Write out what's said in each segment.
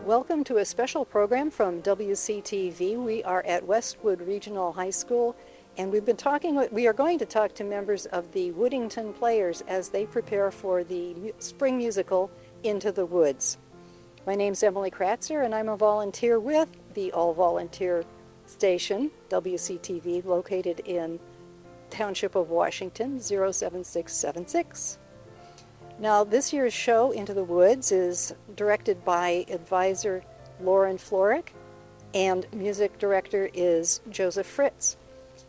Welcome to a special program from WCTV. We are at Westwood Regional High School, and we are going to talk to members of the Woodington Players as they prepare for the spring musical Into the Woods. My name's Emily Kratzer, and I'm a volunteer with the all-volunteer station, WCTV, located in Township of Washington, 07676. Now, this year's show, Into the Woods, is directed by advisor Lauren Florick, and music director is Joseph Fritz.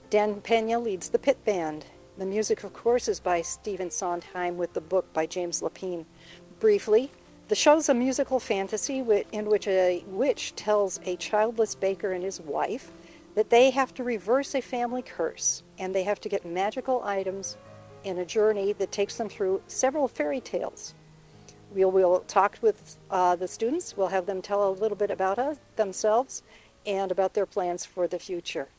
Dan Pena leads the pit band. The music, of course, is by Stephen Sondheim with the book by James Lapine. Briefly, the show's a musical fantasy in which a witch tells a childless baker and his wife that they have to reverse a family curse, and they have to get magical items in a journey that takes them through several fairy tales. We'll talk with the students. We'll have them tell a little bit about themselves and about their plans for the future.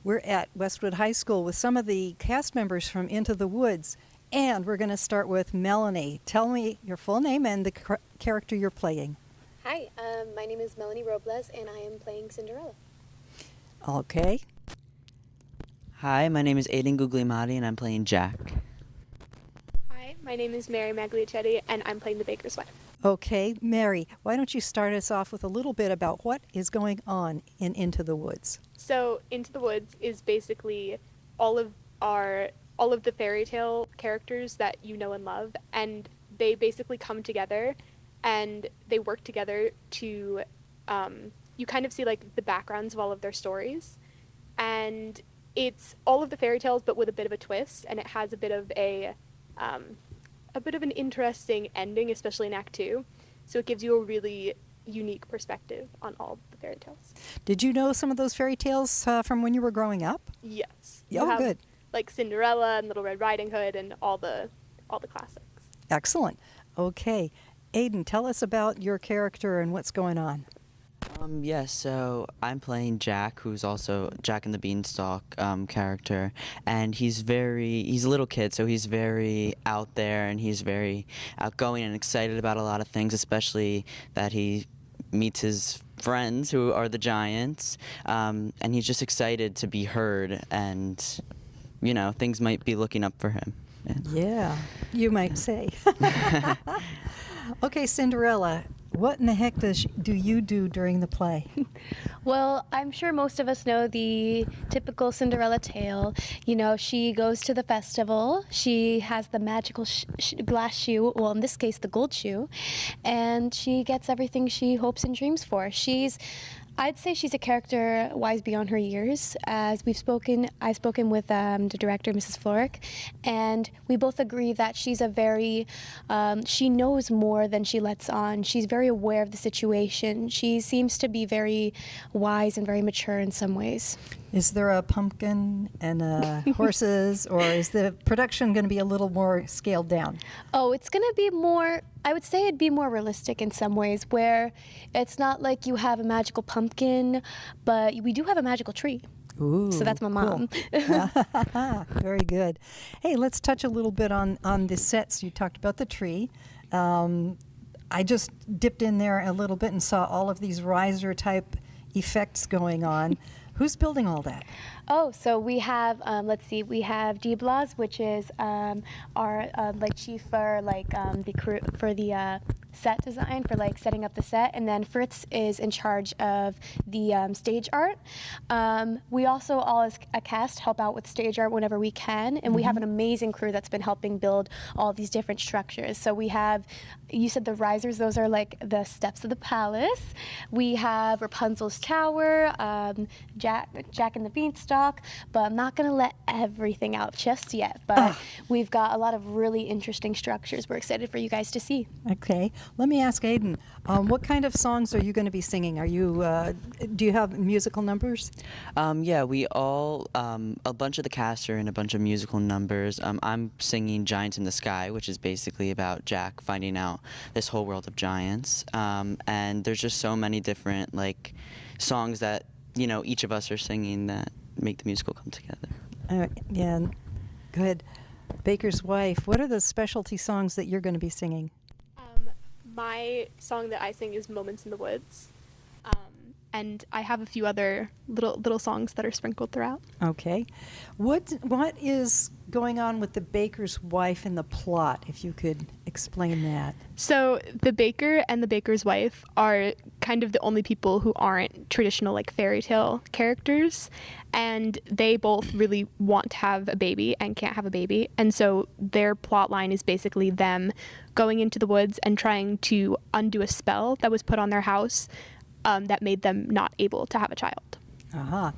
We're at Westwood High School with some of the cast members from Into the Woods, and we're going to start with Melanie. Tell me your full name and the character you're playing. Hi, my name is Melanie Robles, and I am playing Cinderella. Okay. Hi, my name is Aiden Guglielmati, and I'm playing Jack. Hi, my name is Mary Magliacetti, and I'm playing the baker's wife. Okay, Mary, why don't you start us off with a little bit about what is going on in Into the Woods? So, Into the Woods is basically all of the fairy tale characters that you know and love, and they basically come together and they work together to, you kind of see like the backgrounds of all of their stories, and it's all of the fairy tales but with a bit of a twist, and it has a bit of an interesting ending, especially in Act 2. So it gives you a really unique perspective on all the fairy tales. Did you know some of those fairy tales from when you were growing up? Yes. Oh, good. Like Cinderella and Little Red Riding Hood and all the classics. Excellent. Okay. Aiden, tell us about your character and what's going on. So I'm playing Jack, who's also Jack and the Beanstalk character, and he's a little kid, so he's very out there, and he's very outgoing and excited about a lot of things, especially that he meets his friends who are the giants, and he's just excited to be heard, and, you know, things might be looking up for him. Yeah, you might say. Okay, Cinderella, what in the heck do you do during the play? Well, I'm sure most of us know the typical Cinderella tale. You know, she goes to the festival, she has the magical glass shoe, well, in this case, the gold shoe, and she gets everything she hopes and dreams for. I'd say she's a character wise beyond her years. As I've spoken with the director, Mrs. Florick, and we both agree that she's she knows more than she lets on. She's very aware of the situation. She seems to be very wise and very mature in some ways. Is there a pumpkin and horses, or is the production going to be a little more scaled down? Oh, it's going to be more, I would say it'd be more realistic in some ways, where it's not like you have a magical pumpkin, but we do have a magical tree. Ooh, so that's my mom. Cool. Very good. Hey, let's touch a little bit on the sets. You talked about the tree. I just dipped in there a little bit and saw all of these riser type effects going on. Who's building all that? Oh, so we have, we have Diblas, which is our chief for the crew for the set design, for setting up the set, and then Fritz is in charge of the stage art. We also all as a cast help out with stage art whenever we can, and we have an amazing crew that's been helping build all these different structures. So we have, you said the risers, those are like the steps of the palace. We have Rapunzel's tower, Jack and the Beanstalk, but I'm not going to let everything out just yet. But we've got a lot of really interesting structures we're excited for you guys to see. Okay. Let me ask Aiden, what kind of songs are you going to be singing? Do you have musical numbers? We all, a bunch of the cast are in a bunch of musical numbers. I'm singing Giants in the Sky, which is basically about Jack finding out this whole world of giants. And there's just so many different, songs that, each of us are singing that make the musical come together. Yeah, good. Baker's Wife, what are the specialty songs that you're going to be singing? My song that I sing is Moments in the Woods. And I have a few other little songs that are sprinkled throughout. Okay. What is going on with the baker's wife in the plot, if you could explain that? So the baker and the baker's wife are kind of the only people who aren't traditional like fairy tale characters, and they both really want to have a baby and can't have a baby. And so their plot line is basically them going into the woods and trying to undo a spell that was put on their house that made them not able to have a child. Uh-huh.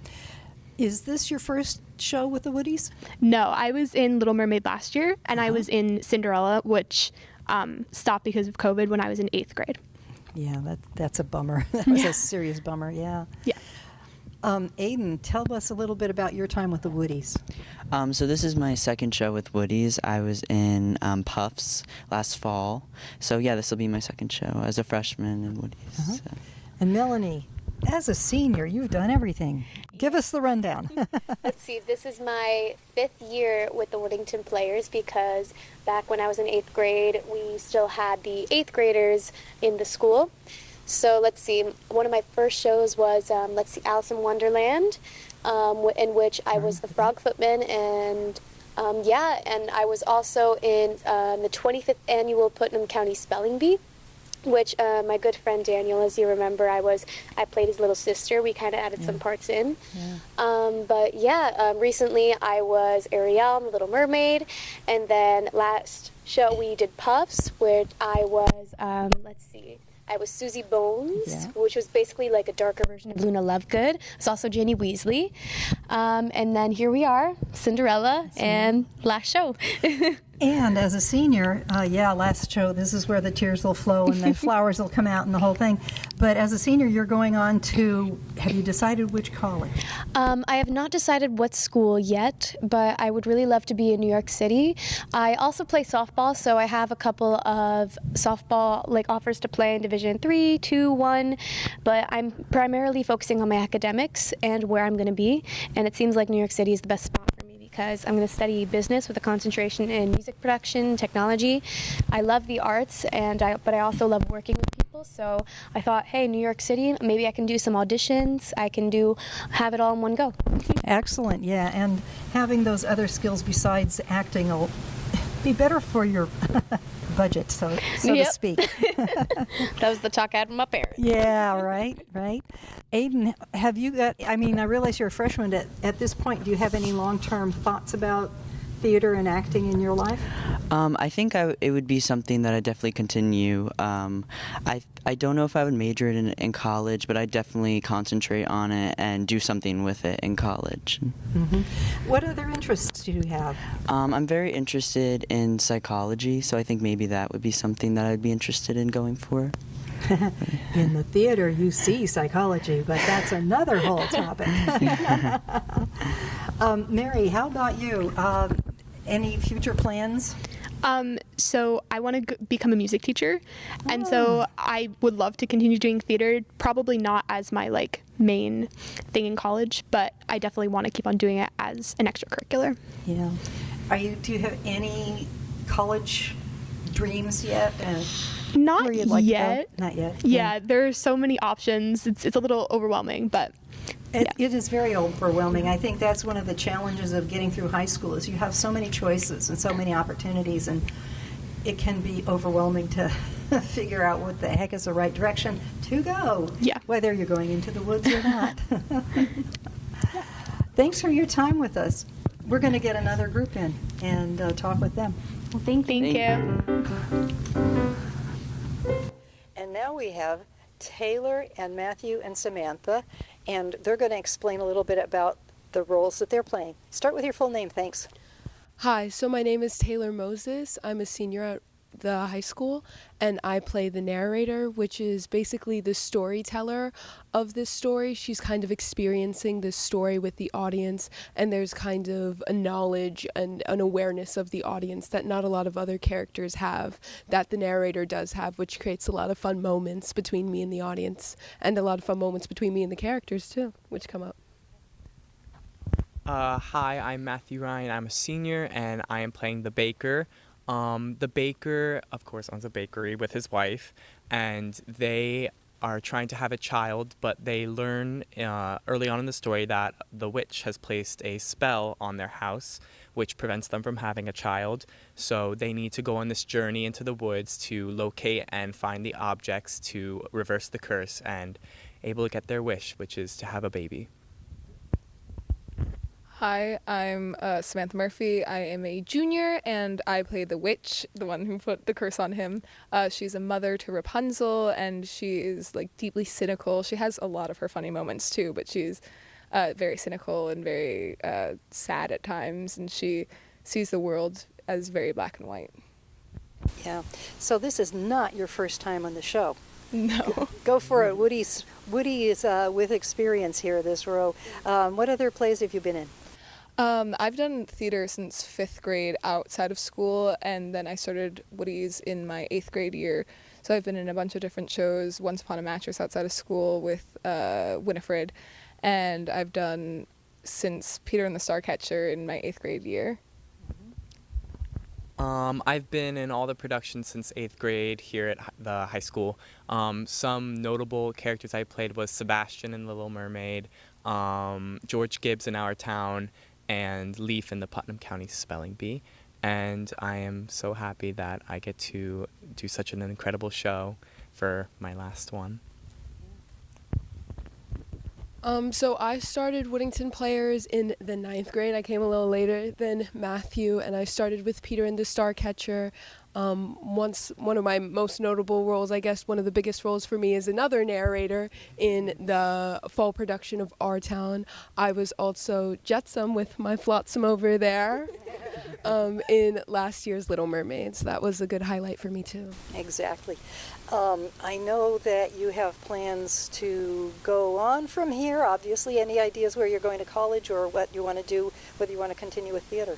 Is this your first show with the Woodies? No, I was in Little Mermaid last year, and I was in Cinderella, which stopped because of COVID when I was in 8th grade. Yeah, that's a bummer. That was a serious bummer, yeah. Yeah. Aiden, tell us a little bit about your time with the Woodies. So this is my second show with Woody's. I was in Puffs last fall. So yeah, this will be my second show as a freshman in Woody's. Uh-huh. So. And Melanie, as a senior, you've done everything. Give us the rundown. Let's see, this is my 5th year with the Woodington Players because back when I was in 8th grade, we still had the 8th graders in the school. So let's see, one of my first shows was, Alice in Wonderland, in which I was the frog footman, and and I was also in the 25th annual Putnam County Spelling Bee, which my good friend Daniel, as you remember, I played his little sister. We kind of added some parts in. Recently I was Ariel in The Little Mermaid, and then last show we did Puffs, where I was, I was Susie Bones, which was basically like a darker version of Luna Lovegood. It's also Ginny Weasley. And then here we are, Cinderella, and last show. And as a senior, last show, this is where the tears will flow and the flowers will come out and the whole thing. But as a senior, you're going on to, have you decided which college? I have not decided what school yet, but I would really love to be in New York City. I also play softball, so I have a couple of softball offers to play in Division 3, 2, 1, but I'm primarily focusing on my academics and where I'm going to be, and it seems like New York City is the best spot for me because I'm going to study business with a concentration in music production, technology. I love the arts, but I also love working with people, so I thought, hey, New York City, maybe I can do some auditions, have it all in one go. Excellent, yeah, and having those other skills besides acting will be better for your budget, so to speak. That was the talk I had from my parents. Yeah, right. Aiden, have you got, I realize you're a freshman. At this point, do you have any long-term thoughts about theater and acting in your life? I think it would be something that I definitely continue. I don't know if I would major in college, but I definitely concentrate on it and do something with it in college. Mm-hmm. What other interests do you have? I'm very interested in psychology, so I think maybe that would be something that I'd be interested in going for. In the theater, you see psychology, but that's another whole topic. Mary, how about you? Any future plans? So I want to become a music teacher, and so I would love to continue doing theater, probably not as my main thing in college, but I definitely want to keep on doing it as an extracurricular. Yeah. Do you have any college dreams yet? Not yet. Not yet. Yeah, there are so many options. It's a little overwhelming, but It is very overwhelming. I think that's one of the challenges of getting through high school is you have so many choices and so many opportunities, and it can be overwhelming to figure out what the heck is the right direction to go, whether you're going into the woods or not. Thanks for your time with us. We're going to get another group in and talk with them. Well, thank you. And now we have Taylor and Matthew and Samantha, and they're going to explain a little bit about the roles that they're playing. Start with your full name, thanks. Hi, so my name is Taylor Moses. I'm a senior at the high school, and I play the narrator, which is basically the storyteller of this story. She's kind of experiencing this story with the audience, and there's kind of a knowledge and an awareness of the audience that not a lot of other characters have, that the narrator does have, which creates a lot of fun moments between me and the audience, and a lot of fun moments between me and the characters too, which come up. Hi, I'm Matthew Ryan. I'm a senior, and I am playing the baker. The baker, of course, owns a bakery with his wife, and they are trying to have a child, but they learn early on in the story that the witch has placed a spell on their house, which prevents them from having a child. So they need to go on this journey into the woods to locate and find the objects to reverse the curse and able to get their wish, which is to have a baby. Hi, I'm Samantha Murphy. I am a junior, and I play the witch, the one who put the curse on him. She's a mother to Rapunzel, and she is like deeply cynical. She has a lot of her funny moments too, but she's very cynical and very sad at times, and she sees the world as very black and white. Yeah. So this is not your first time on the show. No. Go for it. Woody is with experience here this row. What other plays have you been in? I've done theater since 5th grade outside of school, and then I started Woody's in my 8th grade year. So I've been in a bunch of different shows, Once Upon a Mattress outside of school with Winifred, and I've done since Peter and the Starcatcher in my 8th grade year. I've been in all the productions since 8th grade here at the high school. Some notable characters I played was Sebastian in Little Mermaid, George Gibbs in Our Town, and Leaf in the Putnam County Spelling Bee. And I am so happy that I get to do such an incredible show for my last one. So I started Woodington Players in the 9th grade. I came a little later than Matthew, and I started with Peter and the Starcatcher. One of my most notable roles, I guess one of the biggest roles for me, is another narrator in the fall production of Our Town. I was also Jetsam with my flotsam over there in last year's Little Mermaids. That was a good highlight for me too. Exactly. I know that you have plans to go on from here. Obviously, any ideas where you're going to college or what you want to do, whether you want to continue with theater?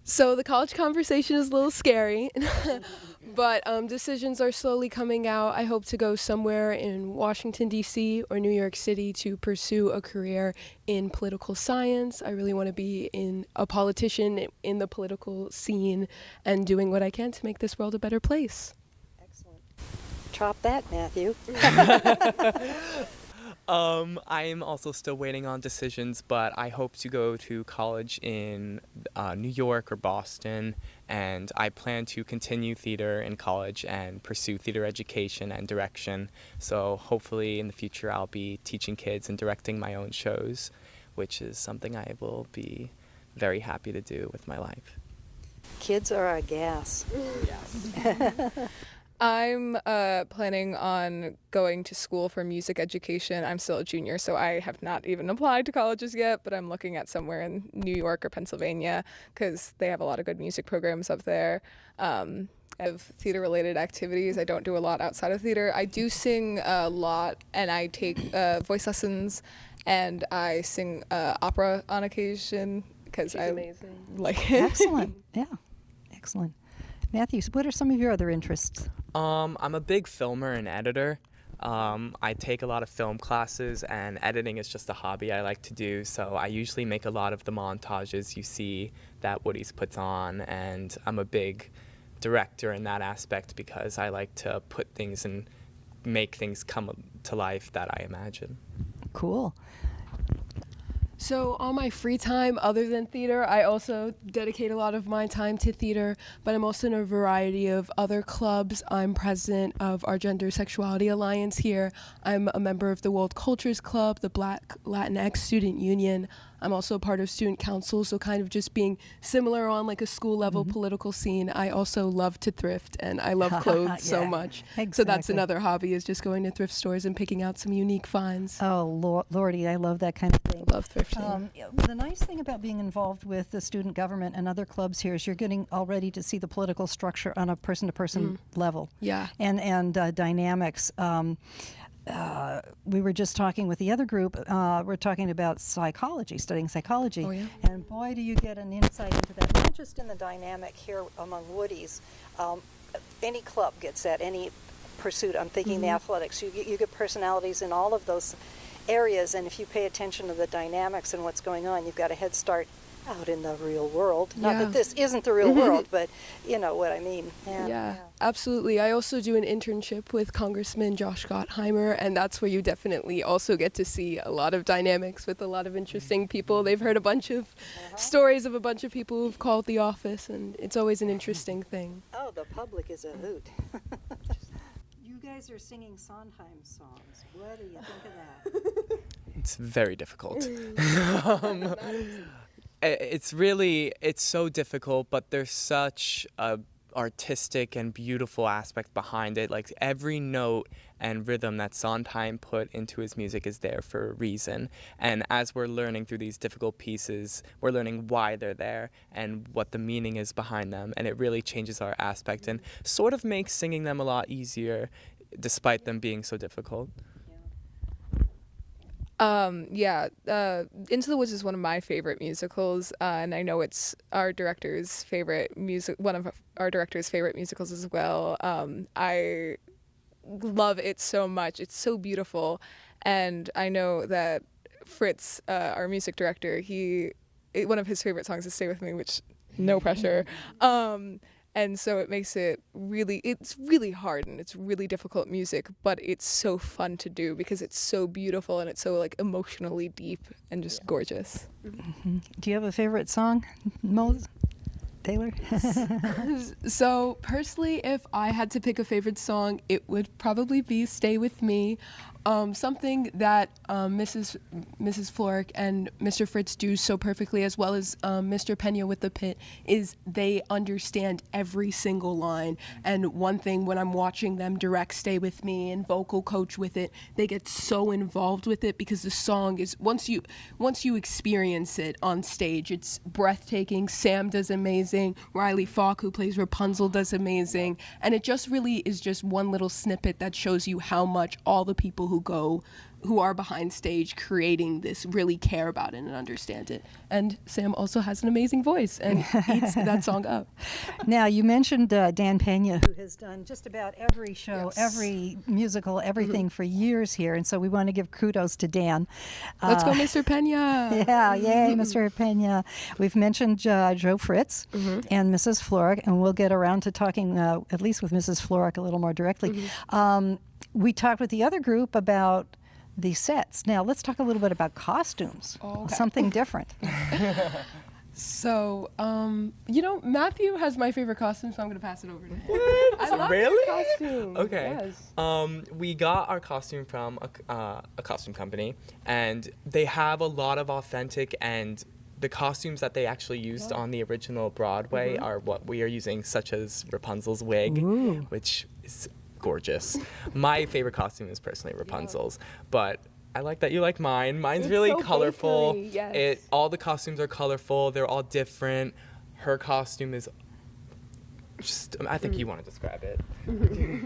So the college conversation is a little scary, but decisions are slowly coming out. I hope to go somewhere in Washington, D.C. or New York City to pursue a career in political science. I really want to be a politician in the political scene and doing what I can to make this world a better place. Excellent. Chop that, Matthew. I am also still waiting on decisions, but I hope to go to college in New York or Boston, and I plan to continue theater in college and pursue theater education and direction. So hopefully in the future I'll be teaching kids and directing my own shows, which is something I will be very happy to do with my life. Kids are a gas. Yes. I'm planning on going to school for music education. I'm still a junior, so I have not even applied to colleges yet, but I'm looking at somewhere in New York or Pennsylvania because they have a lot of good music programs up there. I have theater-related activities. I don't do a lot outside of theater. I do sing a lot, and I take voice lessons, and I sing opera on occasion because I amazing. like it. Excellent. Yeah. Excellent. Matthew, what are some of your other interests? I'm a big filmer and editor. I take a lot of film classes, and editing is just a hobby I like to do, so I usually make a lot of the montages you see that Woody's puts on, and I'm a big director in that aspect because I like to put things and make things come to life that I imagine. Cool. So on my free time, other than theater, I also dedicate a lot of my time to theater, but I'm also in a variety of other clubs. I'm president of our Gender Sexuality Alliance here. I'm a member of the World Cultures Club, the Black Latinx Student Union. I'm also a part of student council, so kind of just being similar on like a school level political scene. I also love to thrift, and I love clothes so much. So that's exactly. another hobby, is just going to thrift stores and picking out some unique finds. Oh, Lordy, I love that kind of thing. Love thrifting. The nice thing about being involved with the student government and other clubs here is you're getting already to see the political structure on a person-to-person level. Yeah. And dynamics. We were just talking with the other group. We're talking about psychology, studying psychology. Oh, yeah? And boy, do you get an insight into that, not just in the dynamic here among Woodies. Any club gets that, any pursuit. I'm thinking the athletics. You get personalities in all of those areas, and if you pay attention to the dynamics and what's going on, you've got a head start out in the real world. Not Yeah. that this isn't the real world, but you know what I mean. Yeah, absolutely. I also do an internship with Congressman Josh Gottheimer, and that's where you definitely also get to see a lot of dynamics with a lot of interesting people. They've heard a bunch of stories of a bunch of people who've called the office, and it's always an interesting thing. Oh, the public is a hoot. You guys are singing Sondheim songs. What do you think of that? It's very difficult. It's so difficult, but there's such a artistic and beautiful aspect behind it. Like every note and rhythm that Sondheim put into his music is there for a reason. And as we're learning through these difficult pieces, we're learning why they're there and what the meaning is behind them. And it really changes our aspect and sort of makes singing them a lot easier, despite them being so difficult. Into the Woods is one of my favorite musicals, and I know it's our director's favorite one of our director's favorite musicals as well. I love it so much. It's so beautiful, and I know that Fritz, our music director, one of his favorite songs is "Stay With Me," which no pressure. And so it makes it's really hard and it's really difficult music, but it's so fun to do because it's so beautiful and it's so like emotionally deep and just gorgeous. Mm-hmm. Do you have a favorite song, Mose? Taylor? So personally, if I had to pick a favorite song, it would probably be "Stay With Me." Something that Mrs. Floric and Mr. Fritz do so perfectly, as well as Mr. Pena with the Pit, is they understand every single line. And one thing when I'm watching them direct "Stay With Me" and vocal coach with it, they get so involved with it because the song is once you experience it on stage, it's breathtaking. Sam does amazing. Riley Falk, who plays Rapunzel, does amazing. And it just really is just one little snippet that shows you how much all the people who are behind stage creating this really care about it and understand it. And Sam also has an amazing voice and eats that song up. Now, you mentioned Dan Pena, who has done just about every show, Yes. every musical, everything for years here. And so we want to give kudos to Dan. Let's go, Mr. Pena. Yeah, yay, Mr. Pena. We've mentioned Joe Fritz and Mrs. Floric, and we'll get around to talking at least with Mrs. Floric a little more directly. We talked with the other group about the sets. Now, let's talk a little bit about costumes. Okay. Something different. So, Matthew has my favorite costume, so I'm going to pass it over to him. What? I love Really? your costume. Okay. Yes. We got our costume from a costume company, and they have a lot of authentic and the costumes that they actually used on the original Broadway are what we are using, such as Rapunzel's wig, which is gorgeous. My favorite costume is personally Rapunzel's, but I like that you like mine. Mine's It's really so colorful. bakery, yes. All the costumes are colorful. They're all different. Her costume is just, I think you want to describe it.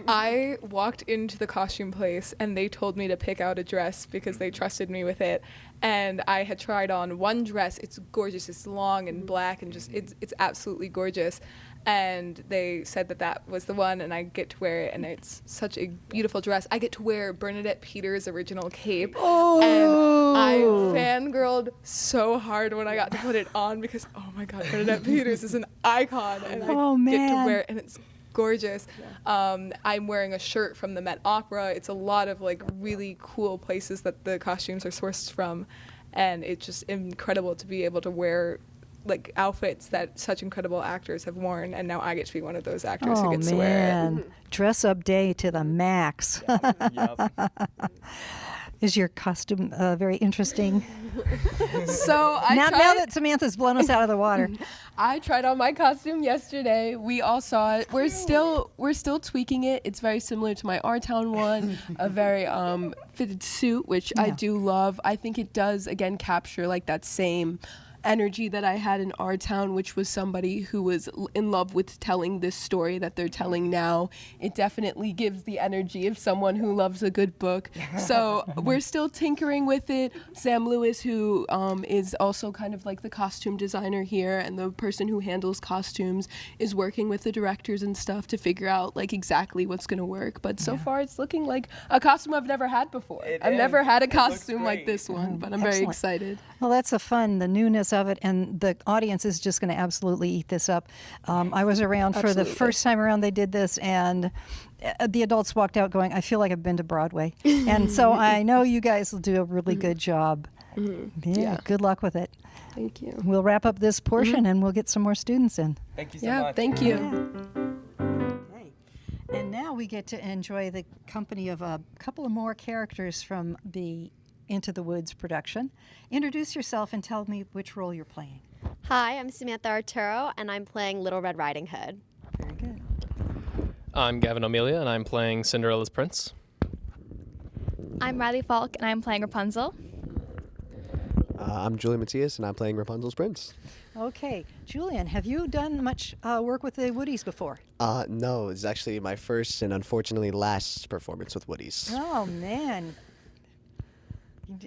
I walked into the costume place and they told me to pick out a dress because they trusted me with it. And I had tried on one dress. It's gorgeous. It's long and black and just it's absolutely gorgeous. And they said that was the one, and I get to wear it, and it's such a beautiful dress. I get to wear Bernadette Peters' original cape, and I fangirled so hard when I got to put it on because, oh my God, Bernadette Peters is an icon, and I get to wear it, and it's gorgeous. I'm wearing a shirt from the Met Opera. It's a lot of like really cool places that the costumes are sourced from, and it's just incredible to be able to wear like outfits that such incredible actors have worn, and now I get to be one of those actors who gets to wear it. Dress up day to the max. Is your costume very interesting? So now that Samantha's blown us out of the water. I tried on my costume yesterday. We all saw it. We're still tweaking it. It's very similar to my Our Town one, a very fitted suit, which I do love. I think it does again capture like that same energy that I had in Our Town, which was somebody who was in love with telling this story that they're telling now. It definitely gives the energy of someone who loves a good book. So we're still tinkering with it. Sam Lewis, who is also kind of like the costume designer here and the person who handles costumes, is working with the directors and stuff to figure out like exactly what's going to work. But so far it's looking like a costume I've never had before. I've never had a costume like this one, but I'm very excited. Well, that's the newness of it, and the audience is just going to absolutely eat this up. I was around for the first time around they did this, and the adults walked out going, I feel like I've been to Broadway. And so I know you guys will do a really good job. Yeah, good luck with it. Thank you. We'll wrap up this portion and we'll get some more students in. Thank you so Yeah, much. thank you. Okay. And now we get to enjoy the company of a couple of more characters from the Into the Woods production. Introduce yourself and tell me which role you're playing. Hi, I'm Samantha Arturo, and I'm playing Little Red Riding Hood. Very good. I'm Gavin Amelia, and I'm playing Cinderella's Prince. I'm Riley Falk, and I'm playing Rapunzel. I'm Julian Matias, and I'm playing Rapunzel's Prince. Okay. Julian, have you done much work with the Woodies before? No, it's actually my first and unfortunately last performance with Woodies. Oh, man.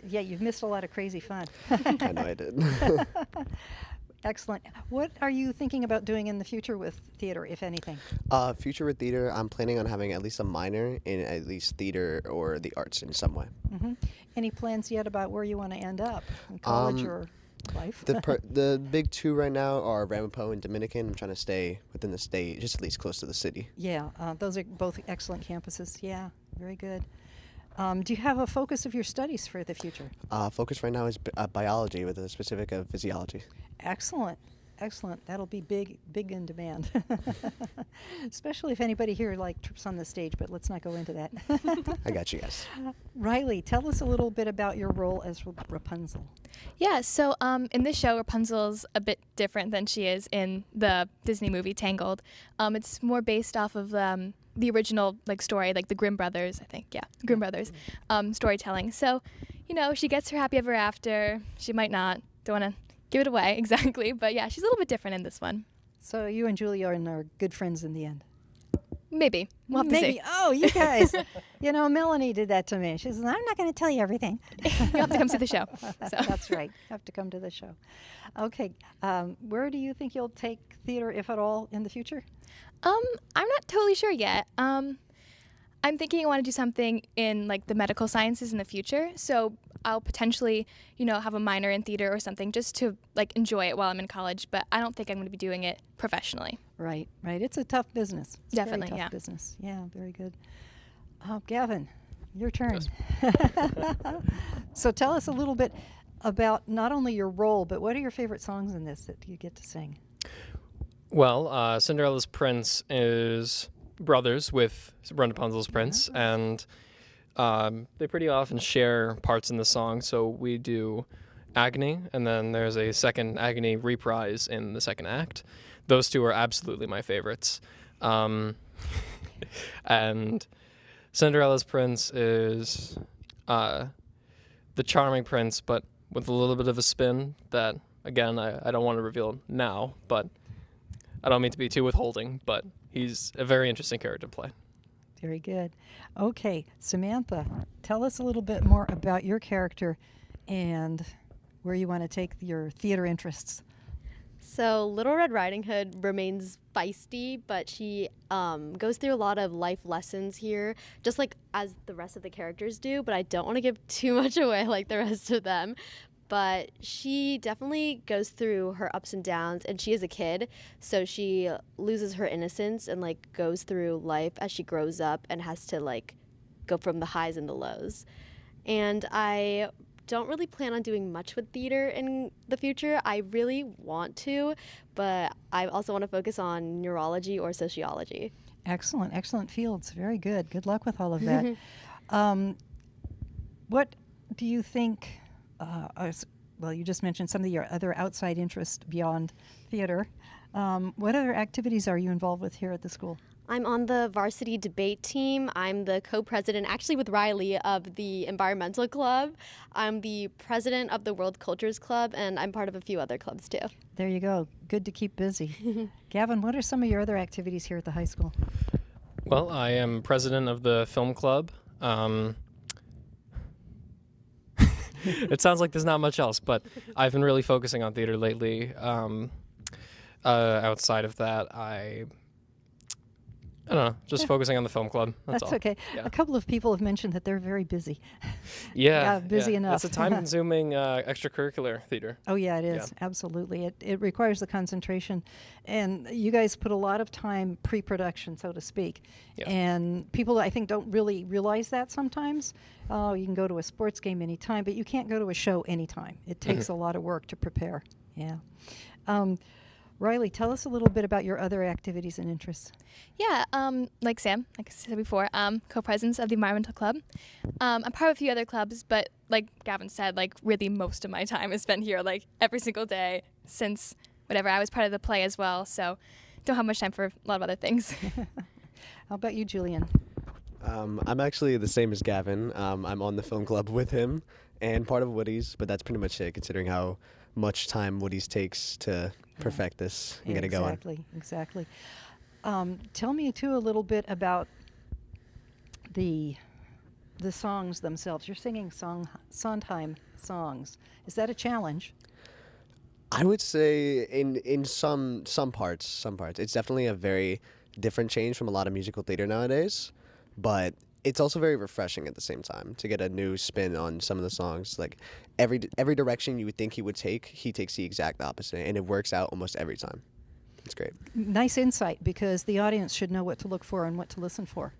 Yeah, you've missed a lot of crazy fun. I know I did. Excellent. What are you thinking about doing in the future with theater, if anything? Future with theater, I'm planning on having at least a minor in at least theater or the arts in some way. Any plans yet about where you want to end up, in college or life? The big two right now are Ramapo and Dominican. I'm trying to stay within the state, just at least close to the city. Yeah, those are both excellent campuses. Yeah, very good. Do you have a focus of your studies for the future? Focus right now is biology with a specific of physiology. Excellent. Excellent. That'll be big in demand. Especially if anybody here trips on the stage, but let's not go into that. I got you guys. Riley, tell us a little bit about your role as Rapunzel. Yeah, so in this show, Rapunzel's a bit different than she is in the Disney movie Tangled. It's more based off of the original story, like the Grimm brothers, I think. Yeah, Grimm brothers storytelling. So, she gets her happy ever after. She might not. Don't want to give it away exactly, but yeah, she's a little bit different in this one. So you and Julia are good friends in the end. Maybe. We'll have to see. Oh, you guys. Melanie did that to me. She says, I'm not going to tell you everything. You have to come see the show. So. That's right. Have to come to the show. Okay. Where do you think you'll take theater, if at all, in the future? I'm not totally sure yet. I'm thinking I want to do something in the medical sciences in the future. So I'll potentially, have a minor in theater or something just to enjoy it while I'm in college. But I don't think I'm going to be doing it professionally. Right. It's a tough business. It's Definitely, a very tough yeah. business. Yeah, very good. Gavin, your turn. Yes. So tell us a little bit about not only your role, but what are your favorite songs in this that you get to sing? Well, Cinderella's Prince is brothers with Rapunzel's Prince, and they pretty often share parts in the song. So we do Agony, and then there's a second Agony reprise in the second act. Those two are absolutely my favorites. And Cinderella's Prince is the charming prince, but with a little bit of a spin that, again, I don't want to reveal now, but I don't mean to be too withholding, but he's a very interesting character to play. Very good. Okay, Samantha, tell us a little bit more about your character and where you want to take your theater interests. So Little Red Riding Hood remains feisty, but she goes through a lot of life lessons here, just as the rest of the characters do, but I don't want to give too much away like the rest of them. But she definitely goes through her ups and downs, and she is a kid, so she loses her innocence and goes through life as she grows up and has to go from the highs and the lows. And I don't really plan on doing much with theater in the future. I really want to, but I also want to focus on neurology or sociology. Excellent fields. Very good. Good luck with all of that. What do you think? Well, you just mentioned some of your other outside interests beyond theater. What other activities are you involved with here at the school? I'm on the varsity debate team. I'm the co-president, actually with Riley, of the environmental club. I'm the president of the World Cultures Club, and I'm part of a few other clubs too. There you go. Good to keep busy. Gavin, what are some of your other activities here at the high school? Well, I am president of the film club. It sounds like there's not much else, but I've been really focusing on theater lately. Outside of that, I don't know, just focusing on the film club. That's all. okay. Yeah. A couple of people have mentioned that they're very busy. Yeah, busy enough. It's a time-consuming extracurricular theater. Oh, yeah, it is. Yeah. Absolutely. It requires the concentration. And you guys put a lot of time pre-production, so to speak. Yeah. And people, I think, don't really realize that sometimes. Oh, you can go to a sports game anytime, but you can't go to a show anytime. It takes a lot of work to prepare. Yeah. Riley, tell us a little bit about your other activities and interests. Yeah, like Sam, like I said before, co-president of the Environmental Club. I'm part of a few other clubs, but like Gavin said, like really most of my time is spent here, like every single day since whatever. I was part of the play as well, so don't have much time for a lot of other things. How about you, Julian? I'm actually the same as Gavin. I'm on the film club with him and part of Woody's, but that's pretty much it, considering how much time Woody's takes to perfect this and get it going. Exactly. Tell me too a little bit about the songs themselves. You're singing Sondheim songs. Is that a challenge? I would say in some parts. It's definitely a very different change from a lot of musical theater nowadays, but it's also very refreshing at the same time to get a new spin on some of the songs. Like every direction you would think he would take, he takes the exact opposite, and it works out almost every time. It's great. Nice insight, because the audience should know what to look for and what to listen for.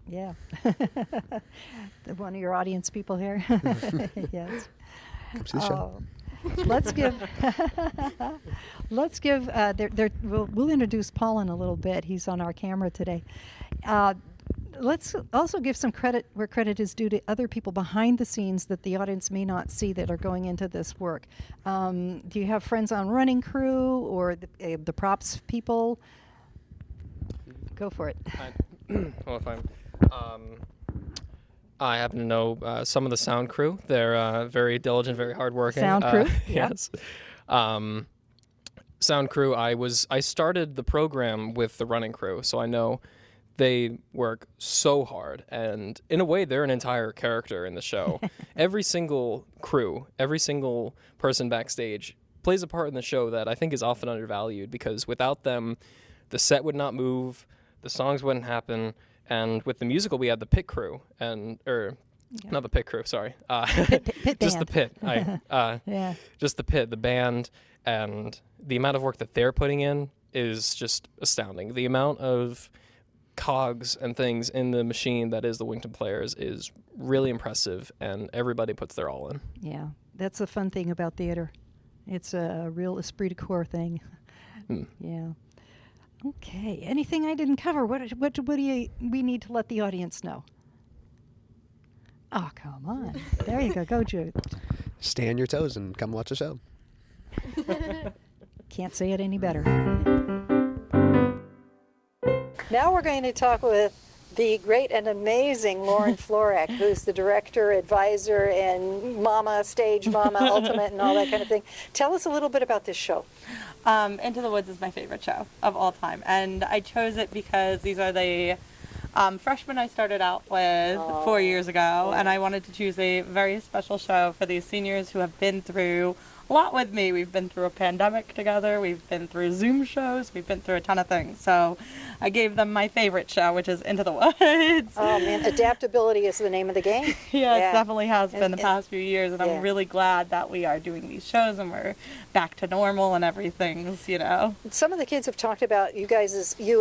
Yeah. One of your audience people here. Yes. Come see the show. We'll introduce Paul in a little bit. He's on our camera today. Let's also give some credit where credit is due to other people behind the scenes that the audience may not see that are going into this work. Do you have friends on running crew or the props people? Go for it. Well, if I happen to know some of the sound crew. They're very diligent, very hardworking. Sound crew? Yes. Sound crew, I started the program with the running crew, so I know they work so hard, and in a way they're an entire character in the show. Every single crew, every single person backstage plays a part in the show that I think is often undervalued, because without them the set would not move, the songs wouldn't happen. And with the musical we had the pit crew, not the pit crew, sorry, pit just band. the pit. Yeah. Just the pit, the band, and the amount of work that they're putting in is just astounding. The amount of cogs and things in the machine that is the Woodington Players is really impressive, and everybody puts their all in. Yeah, that's the fun thing about theater. It's a real esprit de corps thing. Yeah. Okay. Anything I didn't cover? What do we need to let the audience know? Oh, come on. There you go. Go, Jude. Stay on your toes and come watch the show. Can't say it any better. Now we're going to talk with the great and amazing Lauren Florak, who's the director, advisor, and mama, stage mama, ultimate, and all that kind of thing. Tell us a little bit about this show. Into the Woods is my favorite show of all time, and I chose it because these are the freshmen I started out with 4 years ago, and I wanted to choose a very special show for these seniors who have been through a lot with me. We've been through a pandemic together, we've been through Zoom shows, we've been through a ton of things, so I gave them my favorite show, which is Into the Woods. Oh man, adaptability is the name of the game. Yeah, it definitely has been the past few years, and yeah. I'm really glad that we are doing these shows and we're back to normal and everything, you know. Some of the kids have talked about you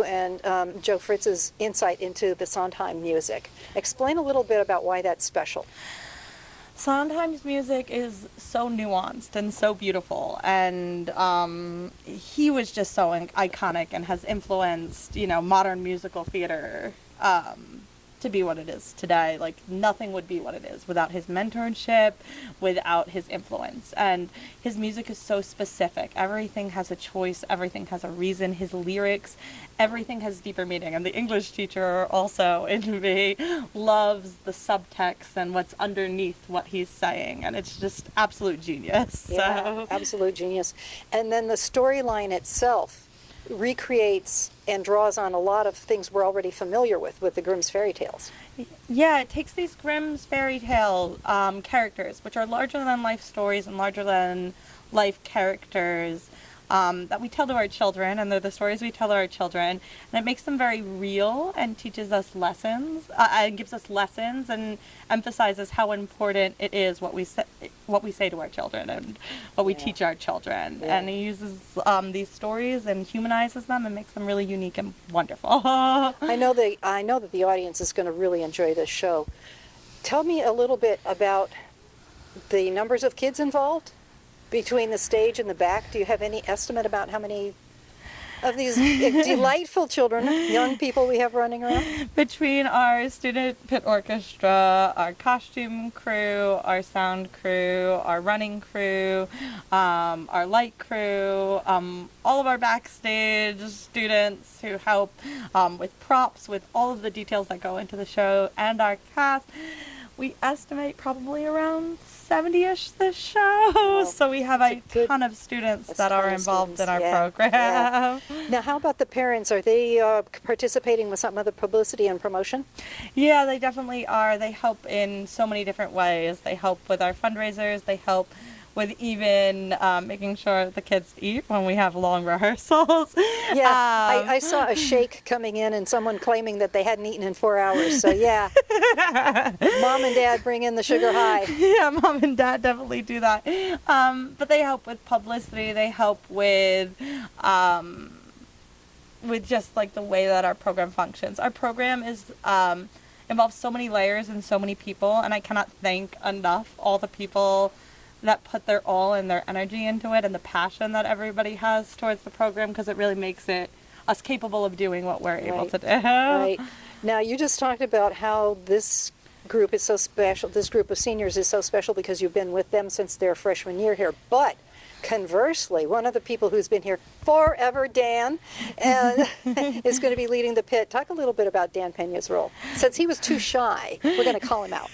and Joe Fritz's insight into the Sondheim music. Explain a little bit about why that's special. Sondheim's music is so nuanced and so beautiful, and he was just so iconic and has influenced, you know, modern musical theater to be what it is today. Like, nothing would be what it is without his mentorship, without his influence. And his music is so specific. Everything has a choice, everything has a reason. His lyrics, everything has deeper meaning. And the English teacher also in me loves the subtext and what's underneath what he's saying. And it's just absolute genius. Yeah, so. Absolute genius. And then the storyline itself recreates and draws on a lot of things we're already familiar with the Grimm's fairy tales. Yeah, it takes these Grimm's fairy tale characters, which are larger than life stories and larger than life characters, that we tell to our children, and they're the stories we tell to our children, and it makes them very real and teaches us lessons, and gives us lessons, and emphasizes how important it is what we say to our children and what we teach our children. And he uses these stories and humanizes them and makes them really unique and wonderful. I know that the audience is going to really enjoy this show. Tell me a little bit about the numbers of kids involved between the stage and the back. Do you have any estimate about how many of these delightful children, young people we have running around? Between our student pit orchestra, our costume crew, our sound crew, our running crew, our light crew, all of our backstage students who help with props, with all of the details that go into the show, and our cast, we estimate probably around 70-ish this show. Wow. So we have a ton of students that are involved in our program. Yeah. Now, how about the parents? Are they participating with some of the publicity and promotion? Yeah, they definitely are. They help in so many different ways. They help with our fundraisers. They help with even making sure the kids eat when we have long rehearsals. Yeah, I saw a shake coming in and someone claiming that they hadn't eaten in 4 hours. So yeah, Mom and Dad bring in the sugar high. Yeah, Mom and Dad definitely do that. But they help with publicity. They help with just like the way that our program functions. Our program is involves so many layers and so many people, and I cannot thank enough all the people that put their all and their energy into it, and the passion that everybody has towards the program, because it really makes it us capable of doing what we're able to do. Right. Now, you just talked about how this group is so special. This group of seniors is so special because you've been with them since their freshman year here. But conversely, one of the people who's been here forever, Dan, and is going to be leading the pit. Talk a little bit about Dan Pena's role. Since he was too shy, we're going to call him out.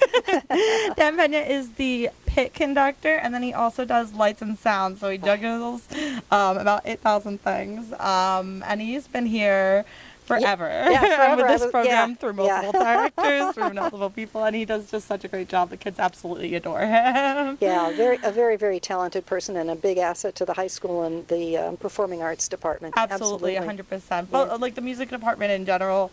Dan Pena is the pit conductor, and then he also does lights and sound, so he juggles about 8,000 things. And he's been here forever. Yeah, forever. With this program through multiple directors, through multiple people, and he does just such a great job. The kids absolutely adore him. Yeah, a very, very talented person and a big asset to the high school and the performing arts department. Absolutely. 100%. But like the music department in general,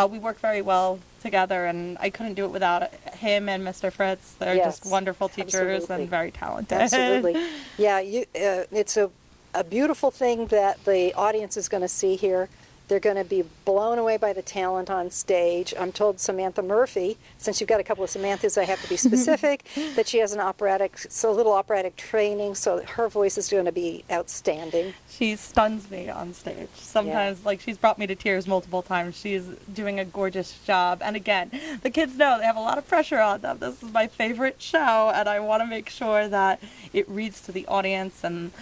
we work very well together, and I couldn't do it without him and Mr. Fritz. They're just wonderful teachers and very talented. Absolutely. Yeah, it's a beautiful thing that the audience is going to see here. They're going to be blown away by the talent on stage. I'm told Samantha Murphy, since you've got a couple of Samanthas, I have to be specific, that she has a little operatic training, so her voice is going to be outstanding. She stuns me on stage. Sometimes, like, she's brought me to tears multiple times. She's doing a gorgeous job. And again, the kids know they have a lot of pressure on them. This is my favorite show, and I want to make sure that it reads to the audience and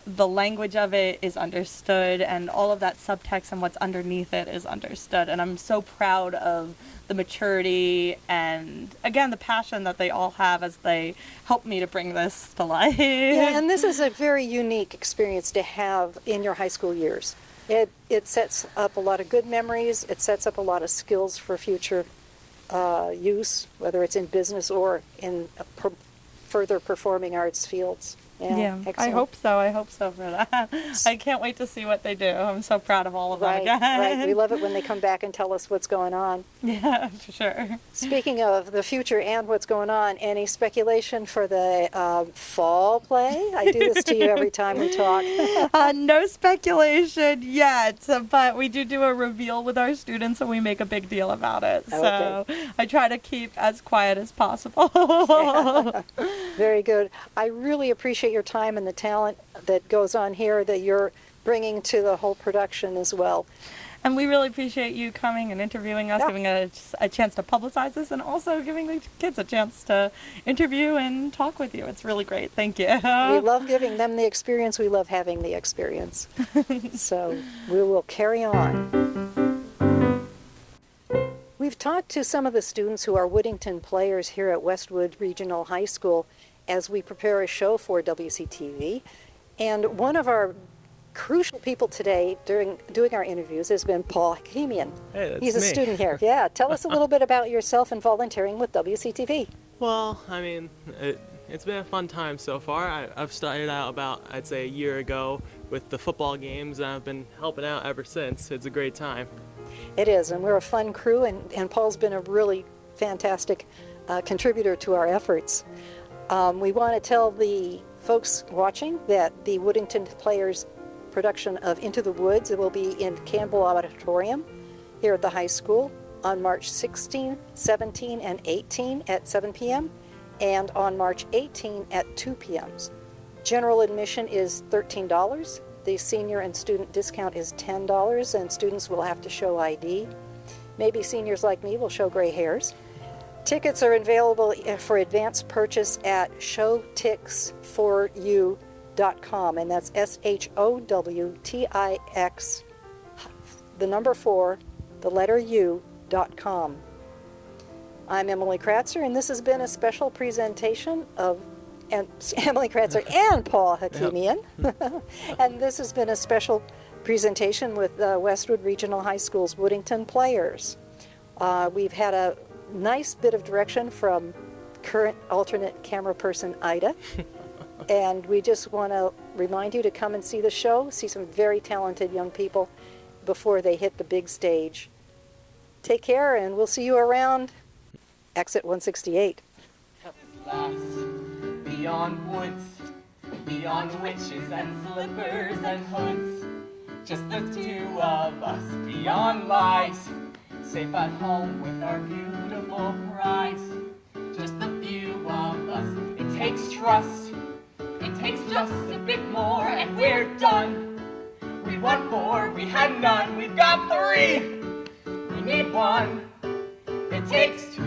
the language of it is understood, and all of that subtext and what's underneath it is understood. And I'm so proud of the maturity and, again, the passion that they all have as they help me to bring this to life. Yeah, and this is a very unique experience to have in your high school years. It sets up a lot of good memories. It sets up a lot of skills for future use, whether it's in business or in further performing arts fields. Yeah, I hope so for that. I can't wait to see what they do. I'm so proud of all of them again. Right. We love it when they come back and tell us what's going on. Yeah, for sure. Speaking of the future and what's going on, any speculation for the fall play? I do this to you every time we talk. No speculation yet, but we do a reveal with our students and we make a big deal about it. So I try to keep as quiet as possible. Yeah. Very good. I really appreciate your time and the talent that goes on here that you're bringing to the whole production as well. And we really appreciate you coming and interviewing us, giving us a chance to publicize this, and also giving the kids a chance to interview and talk with you. It's really great. Thank you. We love giving them the experience. We love having the experience. So we will carry on. We've talked to some of the students who are Woodington players here at Westwood Regional High School as we prepare a show for WCTV. And one of our crucial people today during doing our interviews has been Paul Hakimian. Hey, that's He's a me. student here. Yeah, tell us a little bit about yourself and volunteering with WCTV. Well, I mean, It's been a fun time so far. I've started out about, I'd say, a year ago with the football games, and I've been helping out ever since. It's a great time. It is, and we're a fun crew, and Paul's been a really fantastic contributor to our efforts. We want to tell the folks watching that the Woodington Players production of Into the Woods, it will be in Campbell Auditorium here at the high school on March 16, 17, and 18 at 7 p.m. and on March 18 at 2 p.m. General admission is $13. The senior and student discount is $10, and students will have to show ID. Maybe seniors like me will show gray hairs. Tickets are available for advance purchase at showtix4u.com, and that's SHOWTIX, the number 4, the letter U.com. I'm Emily Kratzer, and this has been a special presentation of Emily Kratzer and Paul Hakimian. And this has been a special presentation with Westwood Regional High School's Woodington Players. We've had a nice bit of direction from current alternate camera person Ida. And we just want to remind you to come and see the show, see some very talented young people before they hit the big stage. Take care, and we'll see you around exit 168. Beyond woods, beyond witches and slippers and hoods, just the two of us beyond lies, safe at home with our beautiful prize. Just the few of us. It takes trust, it takes just a bit more, and we're done. We want more, we had none, we've got 3. We need 1. It takes 2.